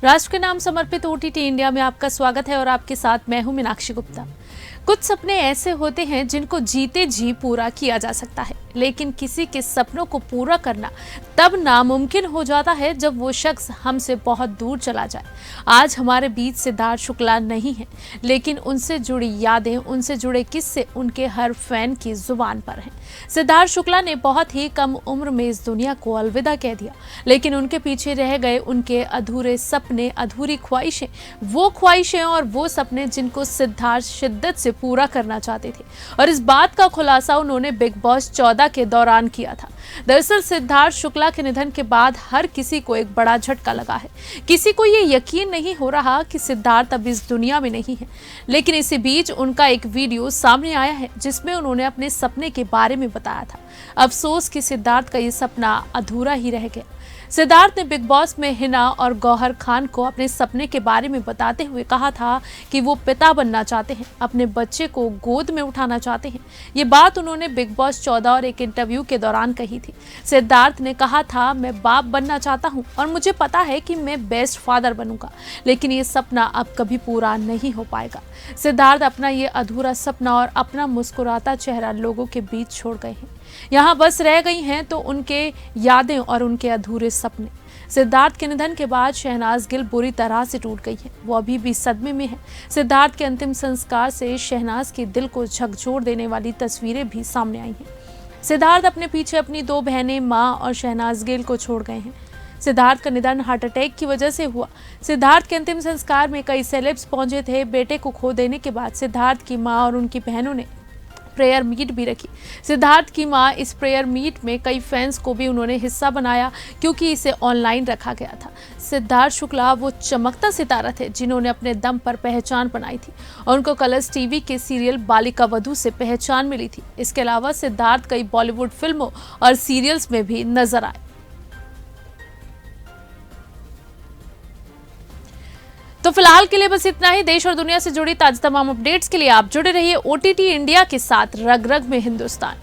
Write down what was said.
राष्ट्र के नाम समर्पित ओटीटी इंडिया में आपका स्वागत है और आपके साथ मैं हूं मीनाक्षी गुप्ता। कुछ सपने ऐसे होते हैं जिनको जीते जी पूरा किया जा सकता है, लेकिन किसी के सपनों को पूरा करना तब नामुमकिन हो जाता है जब वो शख्स हमसे बहुत दूर चला जाए। आज हमारे बीच सिद्धार्थ शुक्ला नहीं है, लेकिन उनसे जुड़ी यादें, उनसे जुड़े किस्से उनके हर फैन की जुबान पर हैं। सिद्धार्थ शुक्ला ने बहुत ही कम उम्र में इस दुनिया को अलविदा कह दिया, लेकिन उनके पीछे रह गए उनके अधूरे सपने, अधूरी ख्वाहिशें और वो सपने जिनको सिद्धार्थ शिद्दत से पूरा करना चाहते थे। और इस बात का खुलासा उन्होंने बिग बॉस 14 के दौरान किया था। दरअसल सिद्धार्थ शुक्ला के निधन के बाद हर किसी को एक बड़ा झटका लगा है। किसी को ये यकीन नहीं हो रहा कि सिद्धार्थ अब इस दुनिया में नहीं है, लेकिन इसी बीच उनका एक वीडियो सामने आया है जिसमें उन्होंने अपने सपने के बारे में बताया था। अफसोस कि सिद्धार्थ का ये सपना अधूरा ही रह गया। सिद्धार्थ ने बिग बॉस में हिना और गौहर खान को अपने सपने के बारे में बताते हुए कहा था कि वो पिता बनना चाहते हैं, अपने बच्चे को गोद में उठाना चाहते हैं। ये बात उन्होंने बिग बॉस 14 और एक इंटरव्यू के दौरान कही थी। सिद्धार्थ ने कहा था, मैं बाप बनना चाहता हूँ और मुझे पता है कि मैं बेस्ट फादर बनूंगा, लेकिन ये सपना अब कभी पूरा नहीं हो पाएगा। सिद्धार्थ अपना ये अधूरा सपना और अपना मुस्कुराता चेहरा लोगों के बीच छोड़ गए हैं। यहाँ बस रह गई हैं तो उनके यादें और उनके अधूरे सपने। सिद्धार्थ के निधन के बाद शहनाज गिल बुरी तरह से टूट गई है। वो अभी भी सदमे में है। सिद्धार्थ के अंतिम संस्कार से शहनाज के दिल को झकझोर देने वाली तस्वीरें भी सामने आई हैं। सिद्धार्थ अपने पीछे अपनी 2 बहनें, माँ और शहनाज गिल को छोड़ गए हैं। सिद्धार्थ का निधन हार्ट अटैक की वजह से हुआ। सिद्धार्थ के अंतिम संस्कार में कई सेलेब्स पहुंचे थे। बेटे को खो देने के बाद सिद्धार्थ की मां और उनकी बहनों ने प्रेयर मीट भी रखी। सिद्धार्थ की मां इस प्रेयर मीट में कई फैंस को भी उन्होंने हिस्सा बनाया, क्योंकि इसे ऑनलाइन रखा गया था। सिद्धार्थ शुक्ला वो चमकता सितारा थे जिन्होंने अपने दम पर पहचान बनाई थी और उनको कलर्स टीवी के सीरियल बालिका वधू से पहचान मिली थी। इसके अलावा सिद्धार्थ कई बॉलीवुड फिल्मों और सीरियल्स में भी नजर आए। तो फिलहाल के लिए बस इतना ही। देश और दुनिया से जुड़ी ताजा तमाम अपडेट्स के लिए आप जुड़े रहिए ओटीटी इंडिया के साथ। रग रग में हिंदुस्तान।